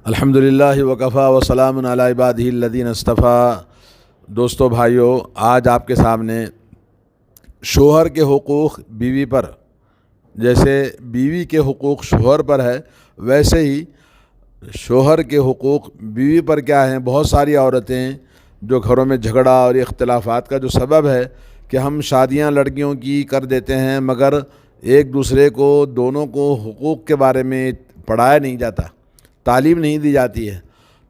الحمدللہ وکفا وسلام علی عبادہ الذین اصطفیٰ۔ دوستو بھائیو، آج آپ کے سامنے شوہر کے حقوق بیوی پر، جیسے بیوی کے حقوق شوہر پر ہے ویسے ہی شوہر کے حقوق بیوی پر کیا ہیں۔ بہت ساری عورتیں جو گھروں میں جھگڑا اور اختلافات کا جو سبب ہے کہ ہم شادیاں لڑکیوں کی کر دیتے ہیں مگر ایک دوسرے کو، دونوں کو حقوق کے بارے میں پڑھایا نہیں جاتا، تعلیم نہیں دی جاتی ہے۔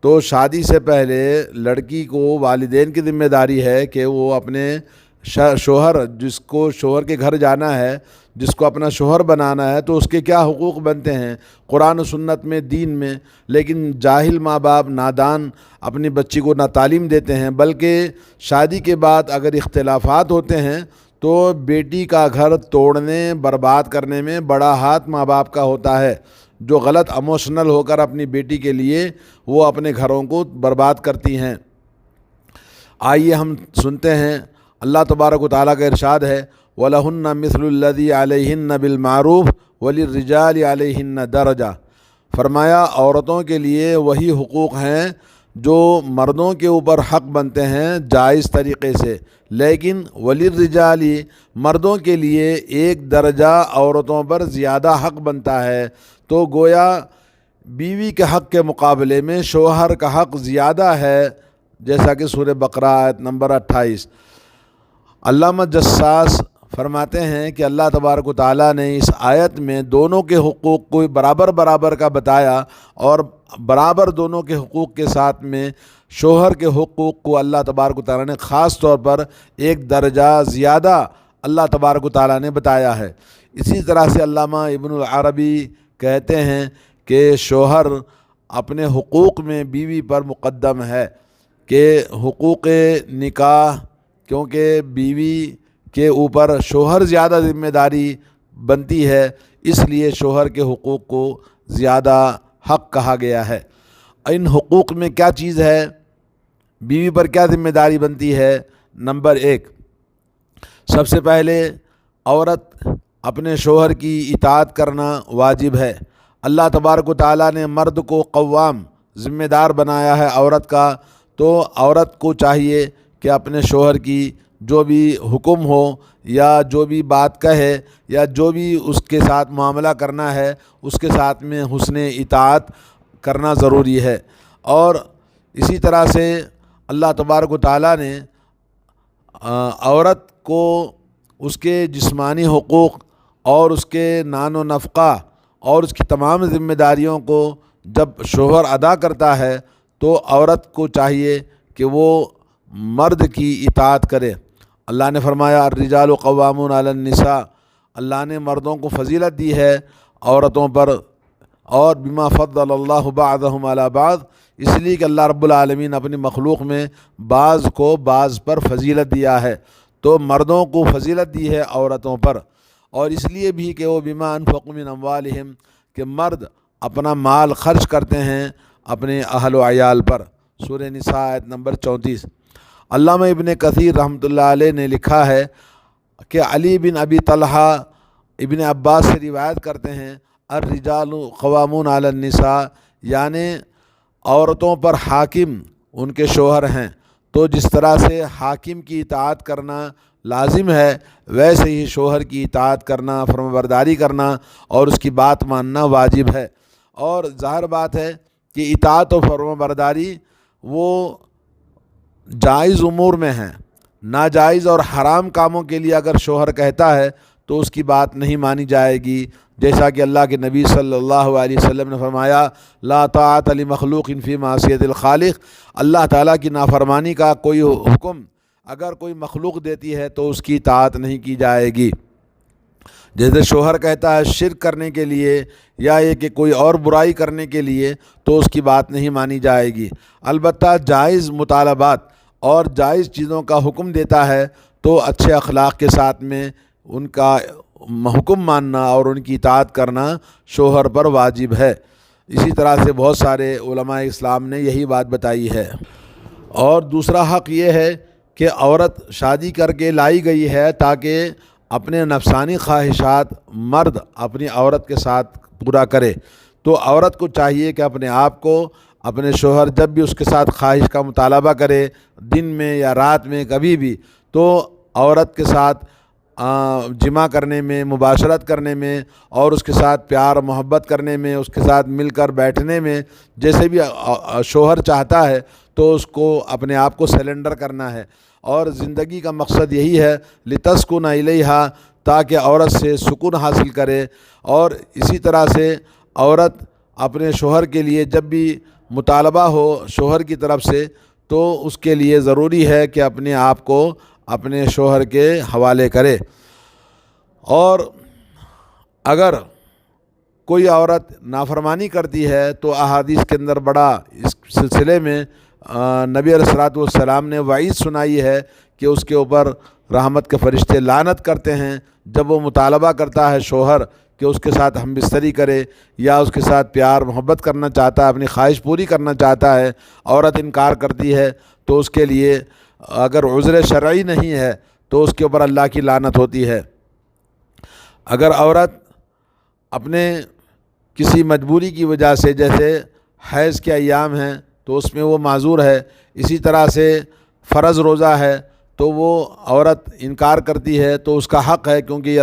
تو شادی سے پہلے لڑکی کو والدین کی ذمہ داری ہے کہ وہ اپنے شوہر، جس کو شوہر کے گھر جانا ہے، جس کو اپنا شوہر بنانا ہے، تو اس کے کیا حقوق بنتے ہیں قرآن و سنت میں، دین میں۔ لیکن جاہل ماں باپ، نادان، اپنی بچی کو نہ تعلیم دیتے ہیں، بلکہ شادی کے بعد اگر اختلافات ہوتے ہیں تو بیٹی کا گھر توڑنے، برباد کرنے میں بڑا ہاتھ ماں باپ کا ہوتا ہے، جو غلط ایموشنل ہو کر اپنی بیٹی کے لیے وہ اپنے گھروں کو برباد کرتی ہیں۔ آئیے ہم سنتے ہیں، اللہ تبارک و تعالیٰ کا ارشاد ہے، وَلَهُنَّ مِثْلُ الَّذِي عَلَيْهِنَّ بِالْمَعْرُوفِ وَلِلرِّجَالِ عَلَيْهِنَّ دَرَجَةٌ۔ فرمایا عورتوں کے لیے وہی حقوق ہیں جو مردوں کے اوپر حق بنتے ہیں جائز طریقے سے، لیکن وَلِلرِّجَالِ مردوں کے لیے ایک درجہ عورتوں پر زیادہ حق بنتا ہے۔ تو گویا بیوی کے حق کے مقابلے میں شوہر کا حق زیادہ ہے، جیسا کہ سورہ بقرہ آیت نمبر 28۔ علامہ جساس فرماتے ہیں کہ اللہ تبارک و تعالیٰ نے اس آیت میں دونوں کے حقوق کو برابر کا بتایا، اور برابر دونوں کے حقوق کے ساتھ میں شوہر کے حقوق کو اللہ تبارک و تعالیٰ نے خاص طور پر ایک درجہ زیادہ اللہ تبارک و تعالیٰ نے بتایا ہے۔ اسی طرح سے علامہ ابن العربی کہتے ہیں کہ شوہر اپنے حقوق میں بیوی پر مقدم ہے، کہ حقوق نکاح، کیونکہ بیوی کے اوپر شوہر زیادہ ذمہ داری بنتی ہے، اس لیے شوہر کے حقوق کو زیادہ حق کہا گیا ہے۔ ان حقوق میں کیا چیز ہے، بیوی پر کیا ذمہ داری بنتی ہے؟ نمبر 1، سب سے پہلے عورت اپنے شوہر کی اطاعت کرنا واجب ہے۔ اللہ تبارک و تعالیٰ نے مرد کو قوام، ذمہ دار بنایا ہے عورت کا، تو عورت کو چاہیے کہ اپنے شوہر کی جو بھی حکم ہو یا جو بھی بات کہے یا جو بھی اس کے ساتھ معاملہ کرنا ہے، اس کے ساتھ میں حسن اطاعت کرنا ضروری ہے۔ اور اسی طرح سے اللہ تبارک و تعالیٰ نے عورت کو اس کے جسمانی حقوق اور اس کے نان و نفقہ اور اس کی تمام ذمہ داریوں کو جب شوہر ادا کرتا ہے تو عورت کو چاہیے کہ وہ مرد کی اطاعت کرے۔ اللہ نے فرمایا الرجال قوامون علی النساء، اللہ نے مردوں کو فضیلت دی ہے عورتوں پر، اور بما فضل اللہ بعضهم علی بعض، اس لیے کہ اللہ رب العالمین اپنی مخلوق میں بعض کو بعض پر فضیلت دیا ہے، تو مردوں کو فضیلت دی ہے عورتوں پر۔ اور اس لیے بھی کہ وہ بما انفقوا من اموالہم، کہ مرد اپنا مال خرچ کرتے ہیں اپنے اہل و عیال پر۔ سورہ نساء آیت نمبر 34۔ علامہ ابن کثیر رحمۃ اللہ علیہ نے لکھا ہے کہ علی بن ابی طلحہ ابن عباس سے روایت کرتے ہیں، الرجال قوامون علی النساء، یعنی عورتوں پر حاکم ان کے شوہر ہیں، تو جس طرح سے حاکم کی اطاعت کرنا لازم ہے ویسے ہی شوہر کی اطاعت کرنا، فرمانبرداری کرنا اور اس کی بات ماننا واجب ہے۔ اور ظاہر بات ہے کہ اطاعت و فرمانبرداری وہ جائز امور میں ہیں، ناجائز اور حرام کاموں کے لیے اگر شوہر کہتا ہے تو اس کی بات نہیں مانی جائے گی، جیسا کہ اللہ کے نبی صلی اللہ علیہ وسلم نے فرمایا لا طاعت لمخلوق فی معصیت الخالق، اللہ تعالیٰ کی نافرمانی کا کوئی حکم اگر کوئی مخلوق دیتی ہے تو اس کی اطاعت نہیں کی جائے گی۔ جیسے شوہر کہتا ہے شرک کرنے کے لیے یا یہ کہ کوئی اور برائی کرنے کے لیے تو اس کی بات نہیں مانی جائے گی۔ البتہ جائز مطالبات اور جائز چیزوں کا حکم دیتا ہے تو اچھے اخلاق کے ساتھ میں ان کا حکم ماننا اور ان کی اطاعت کرنا شوہر پر واجب ہے۔ اسی طرح سے بہت سارے علماء اسلام نے یہی بات بتائی ہے۔ اور دوسرا حق یہ ہے کہ عورت شادی کر کے لائی گئی ہے تاکہ اپنے نفسانی خواہشات مرد اپنی عورت کے ساتھ پورا کرے، تو عورت کو چاہیے کہ اپنے آپ کو اپنے شوہر جب بھی اس کے ساتھ خواہش کا مطالبہ کرے، دن میں یا رات میں کبھی بھی، تو عورت کے ساتھ جمع کرنے میں، مباشرت کرنے میں، اور اس کے ساتھ پیار محبت کرنے میں، اس کے ساتھ مل کر بیٹھنے میں، جیسے بھی شوہر چاہتا ہے تو اس کو اپنے آپ کو سیلنڈر کرنا ہے۔ اور زندگی کا مقصد یہی ہے لِتَسْكُنَ إِلَيْهَا، تاکہ عورت سے سکون حاصل کرے۔ اور اسی طرح سے عورت اپنے شوہر کے لیے جب بھی مطالبہ ہو شوہر کی طرف سے، تو اس کے لیے ضروری ہے کہ اپنے آپ کو اپنے شوہر کے حوالے کرے۔ اور اگر کوئی عورت نافرمانی کرتی ہے تو احادیث کے اندر بڑا اس سلسلے میں نبی علیہ الصلوۃ والسلام نے وعید سنائی ہے کہ اس کے اوپر رحمت کے فرشتے لعنت کرتے ہیں جب وہ مطالبہ کرتا ہے شوہر کہ اس کے ساتھ ہم بستری کرے یا اس کے ساتھ پیار محبت کرنا چاہتا ہے، اپنی خواہش پوری کرنا چاہتا ہے، عورت انکار کرتی ہے تو اس کے لیے اگر عذر شرعی نہیں ہے تو اس کے اوپر اللہ کی لعنت ہوتی ہے۔ اگر عورت اپنے کسی مجبوری کی وجہ سے، جیسے حیض کے ایام ہیں تو اس میں وہ معذور ہے، اسی طرح سے فرض روزہ ہے تو وہ عورت انکار کرتی ہے تو اس کا حق ہے، کیونکہ یہ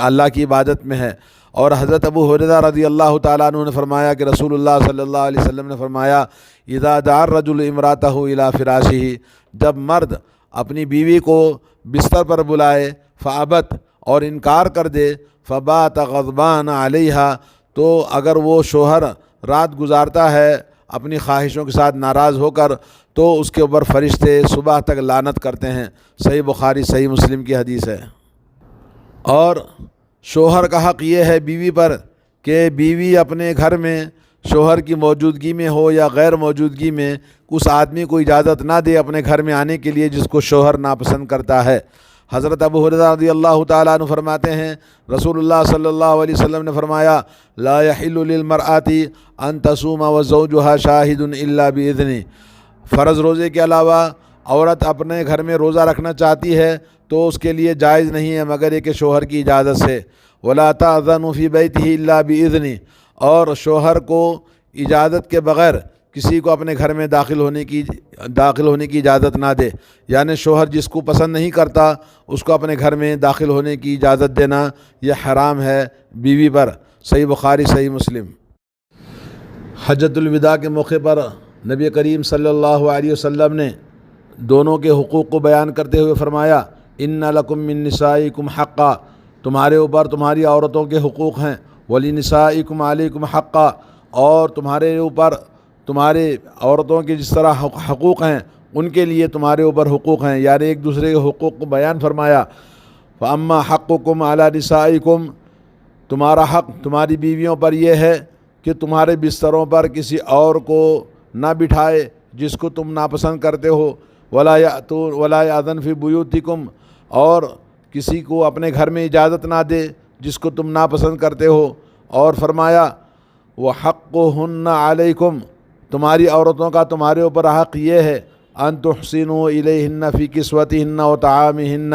اللہ کی عبادت میں ہے۔ اور حضرت ابو ہریرہ رضی اللہ تعالیٰ عنہ نے فرمایا کہ رسول اللہ صلی اللہ علیہ وسلم نے فرمایا اذا دعا الرجل امرأتہ الی فراشہ، جب مرد اپنی بیوی کو بستر پر بلائے فابت، اور انکار کر دے، فبات غضبان علیہا، تو اگر وہ شوہر رات گزارتا ہے اپنی خواہشوں کے ساتھ ناراض ہو کر تو اس کے اوپر فرشتے صبح تک لعنت کرتے ہیں۔ صحیح بخاری صحیح مسلم کی حدیث ہے۔ اور شوہر کا حق یہ ہے بیوی پر کہ بیوی اپنے گھر میں شوہر کی موجودگی میں ہو یا غیر موجودگی میں اس آدمی کو اجازت نہ دے اپنے گھر میں آنے کے لیے جس کو شوہر ناپسند کرتا ہے۔ حضرت ابو ہریرہ رضی اللہ تعالیٰ عنہ فرماتے ہیں رسول اللہ صلی اللہ علیہ وسلم نے فرمایا لا يحل للمرأة ان تصوم وزوجها شاہد الا باذنہ، فرض روزے کے علاوہ عورت اپنے گھر میں روزہ رکھنا چاہتی ہے تو اس کے لیے جائز نہیں ہے مگر یہ کہ شوہر کی اجازت سے۔ ولا تأذن فی بیتہ الا باذنہ، اور شوہر کو اجازت کے بغیر کسی کو اپنے گھر میں داخل ہونے کی اجازت نہ دے، یعنی شوہر جس کو پسند نہیں کرتا اس کو اپنے گھر میں داخل ہونے کی اجازت دینا یہ حرام ہے بیوی پر۔ صحیح بخاری صحیح مسلم۔ حجۃ الوداع کے موقع پر نبی کریم صلی اللہ علیہ وسلم نے دونوں کے حقوق کو بیان کرتے ہوئے فرمایا ان لکم من نسائکم حقا، تمہارے اوپر تمہاری عورتوں کے حقوق ہیں، ولنسائکم علیکم حقا، اور تمہارے اوپر تمہارے عورتوں کے جس طرح حقوق ہیں ان کے لیے تمہارے اوپر حقوق ہیں، یعنی ایک دوسرے کے حقوق کو بیان فرمایا۔ فاما حقکم علی نسائکم، تمہارا حق تمہاری بیویوں پر یہ ہے کہ تمہارے بستروں پر کسی اور کو نہ بٹھائے جس کو تم ناپسند کرتے ہو، ولا یأذن فی بیوتکم، اور کسی کو اپنے گھر میں اجازت نہ دے جس کو تم ناپسند کرتے ہو۔ اور فرمایا وحقہن علیکم، تمہاری عورتوں کا تمہارے اوپر حق یہ ہے ان تحسنوا الیہن فی کسوتہن و طعامہن،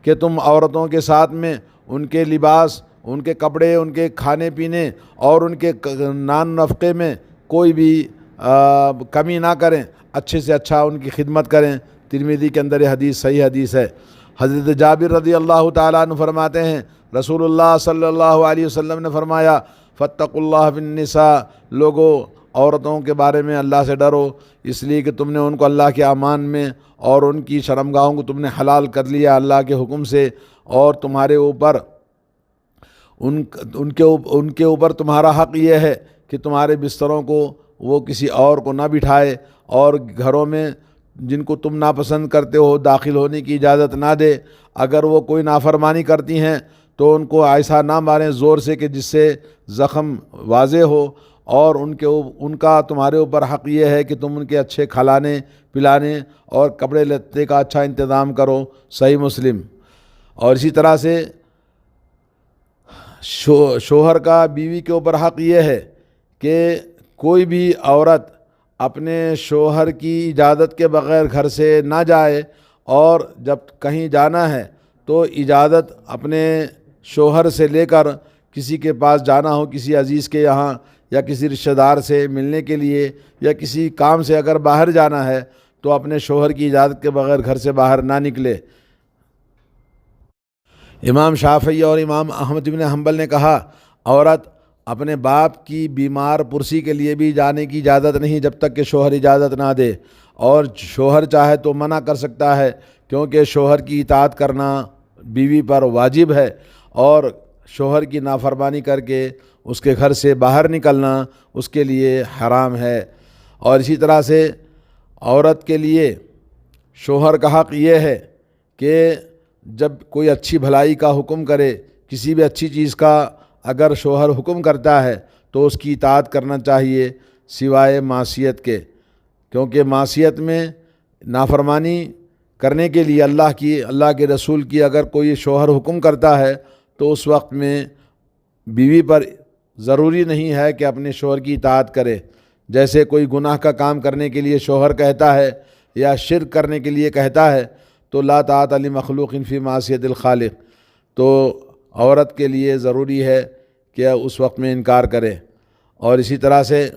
کہ تم عورتوں کے ساتھ میں ان کے لباس، ان کے کپڑے، ان کے کھانے پینے اور ان کے نان نفقے میں کوئی بھی کمی نہ کریں، اچھے سے اچھا ان کی خدمت کریں۔ ترمذی کے اندر یہ حدیث صحیح حدیث ہے۔ حضرت جابر رضی اللہ تعالیٰ عنہ فرماتے ہیں رسول اللہ صلی اللہ علیہ وسلم نے فرمایا فاتقوا اللہ فی النساء، لوگو عورتوں کے بارے میں اللہ سے ڈرو، اس لیے کہ تم نے ان کو اللہ کے امان میں اور ان کی شرمگاہوں کو تم نے حلال کر لیا اللہ کے حکم سے، اور تمہارے اوپر ان کے اوپر تمہارا حق یہ ہے کہ تمہارے بستروں کو وہ کسی اور کو نہ بٹھائے، اور گھروں میں جن کو تم ناپسند کرتے ہو داخل ہونے کی اجازت نہ دے۔ اگر وہ کوئی نافرمانی کرتی ہیں تو ان کو ایسا نہ ماریں زور سے کہ جس سے زخم واضح ہو، اور ان کا تمہارے اوپر حق یہ ہے کہ تم ان کے اچھے کھلانے پلانے اور کپڑے لتے کا اچھا انتظام کرو۔ صحیح مسلم۔ اور اسی طرح سے شوہر کا بیوی کے اوپر حق یہ ہے کہ کوئی بھی عورت اپنے شوہر کی اجازت کے بغیر گھر سے نہ جائے، اور جب کہیں جانا ہے تو اجازت اپنے شوہر سے لے کر کسی کے پاس جانا ہو، کسی عزیز کے یہاں یا کسی رشتہ دار سے ملنے کے لیے یا کسی کام سے اگر باہر جانا ہے تو اپنے شوہر کی اجازت کے بغیر گھر سے باہر نہ نکلے۔ امام شافعی اور امام احمد بن حنبل نے کہا عورت اپنے باپ کی بیمار پرسی کے لیے بھی جانے کی اجازت نہیں جب تک کہ شوہر اجازت نہ دے، اور شوہر چاہے تو منع کر سکتا ہے، کیونکہ شوہر کی اطاعت کرنا بیوی پر واجب ہے، اور شوہر کی نافرمانی کر کے اس کے گھر سے باہر نکلنا اس کے لیے حرام ہے۔ اور اسی طرح سے عورت کے لیے شوہر کا حق یہ ہے کہ جب کوئی اچھی بھلائی کا حکم کرے، کسی بھی اچھی چیز کا اگر شوہر حکم کرتا ہے تو اس کی اطاعت کرنا چاہیے سوائے معصیت کے، کیونکہ معصیت میں نافرمانی کرنے کے لیے اللہ کے رسول کی اگر کوئی شوہر حکم کرتا ہے تو اس وقت میں بیوی پر ضروری نہیں ہے کہ اپنے شوہر کی اطاعت کرے۔ جیسے کوئی گناہ کا کام کرنے کے لیے شوہر کہتا ہے یا شرک کرنے کے لیے کہتا ہے تو لا طاعۃ لمخلوق فی معصیۃ الخالق، تو عورت کے لیے ضروری ہے کہ اس وقت میں انکار کرے۔ اور اسی طرح سے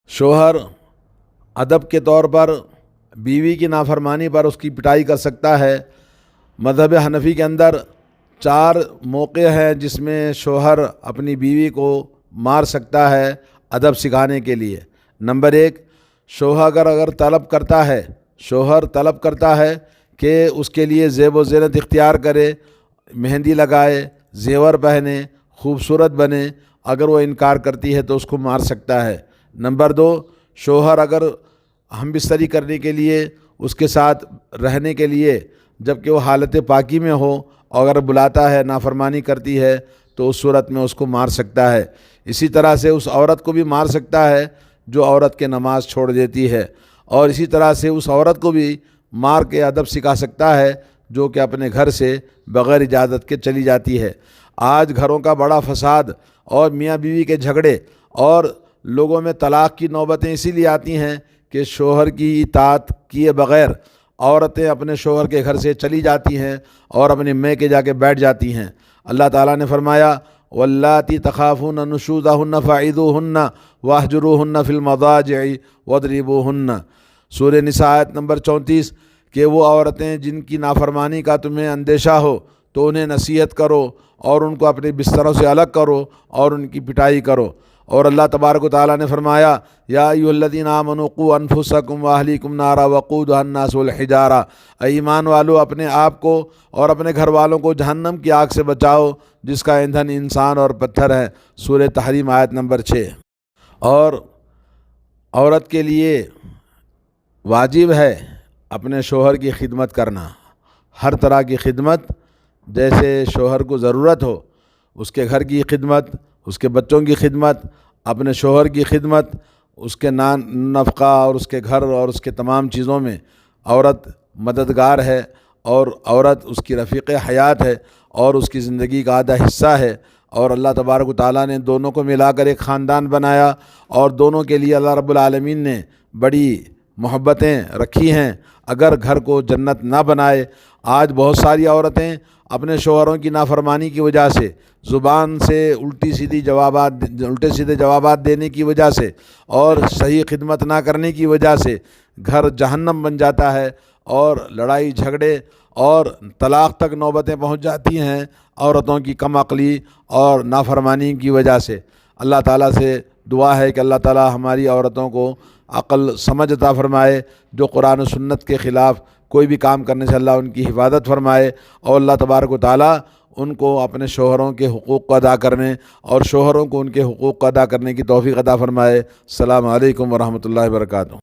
شوہر ادب کے طور پر بیوی کی نافرمانی پر اس کی پٹائی کر سکتا ہے۔ مذہب حنفی کے اندر 4 موقع ہیں جس میں شوہر اپنی بیوی کو مار سکتا ہے ادب سکھانے کے لیے۔ نمبر 1، شوہر اگر شوہر طلب کرتا ہے کہ اس کے لیے زیب و زینت اختیار کرے، مہندی لگائے، زیور پہنے، خوبصورت بنے، اگر وہ انکار کرتی ہے تو اس کو مار سکتا ہے۔ نمبر 2، شوہر اگر ہم بستری کرنے کے لیے اس کے ساتھ رہنے کے لیے جب کہ وہ حالت پاکی میں ہو اور اگر بلاتا ہے، نافرمانی کرتی ہے تو اس صورت میں اس کو مار سکتا ہے۔ اسی طرح سے اس عورت کو بھی مار سکتا ہے جو عورت کے نماز چھوڑ دیتی ہے، اور اسی طرح سے اس عورت کو بھی مار کے ادب سکھا سکتا ہے جو کہ اپنے گھر سے بغیر اجازت کے چلی جاتی ہے۔ آج گھروں کا بڑا فساد اور میاں بیوی کے جھگڑے اور لوگوں میں طلاق کی نوبتیں اسی لیے آتی ہیں کہ شوہر کی اطاعت کیے بغیر عورتیں اپنے شوہر کے گھر سے چلی جاتی ہیں اور اپنے میکے جا کے بیٹھ جاتی ہیں۔ اللہ تعالیٰ نے فرمایا واللاتی تخافون نشوزہن فعظوہن واہجروہن فی المضاجع واضربوہن، سورہ نساء آیت نمبر 34، کہ وہ عورتیں جن کی نافرمانی کا تمہیں اندیشہ ہو تو انہیں نصیحت کرو اور ان کو اپنے بستروں سے الگ کرو اور ان کی پٹائی کرو۔ اور اللہ تبارک و تعالیٰ نے فرمایا یا ایھا الذین آمنوا قوا انفسکم واہلیکم نارا وقودھا الناس والحجارہ، اے ایمان والو اپنے آپ کو اور اپنے گھر والوں کو جہنم کی آگ سے بچاؤ جس کا ایندھن انسان اور پتھر ہے، سورہ تحریم آیت نمبر 6۔ اور عورت کے لیے واجب ہے اپنے شوہر کی خدمت کرنا، ہر طرح کی خدمت، جیسے شوہر کو ضرورت ہو اس کے گھر کی خدمت، اس کے بچوں کی خدمت، اپنے شوہر کی خدمت، اس کے نفقہ اور اس کے گھر اور اس کے تمام چیزوں میں عورت مددگار ہے، اور عورت اس کی رفیق حیات ہے اور اس کی زندگی کا آدھا حصہ ہے۔ اور اللہ تبارک و تعالیٰ نے دونوں کو ملا کر ایک خاندان بنایا، اور دونوں کے لیے اللہ رب العالمین نے بڑی محبتیں رکھی ہیں۔ اگر گھر کو جنت نہ بنائے، آج بہت ساری عورتیں اپنے شوہروں کی نافرمانی کی وجہ سے، زبان سے الٹے سیدھے جوابات دینے کی وجہ سے اور صحیح خدمت نہ کرنے کی وجہ سے گھر جہنم بن جاتا ہے، اور لڑائی جھگڑے اور طلاق تک نوبتیں پہنچ جاتی ہیں عورتوں کی کم عقلی اور نافرمانی کی وجہ سے۔ اللہ تعالیٰ سے دعا ہے کہ اللہ تعالیٰ ہماری عورتوں کو عقل سمجھ عطا فرمائے، جو قرآن و سنت کے خلاف کوئی بھی کام کرنے سے اللہ ان کی حفاظت فرمائے، اور اللہ تبارک و تعالیٰ ان کو اپنے شوہروں کے حقوق کو ادا کرنے اور شوہروں کو ان کے حقوق کو ادا کرنے کی توفیق عطا فرمائے۔ السلام علیکم ورحمۃ اللہ وبرکاتہ۔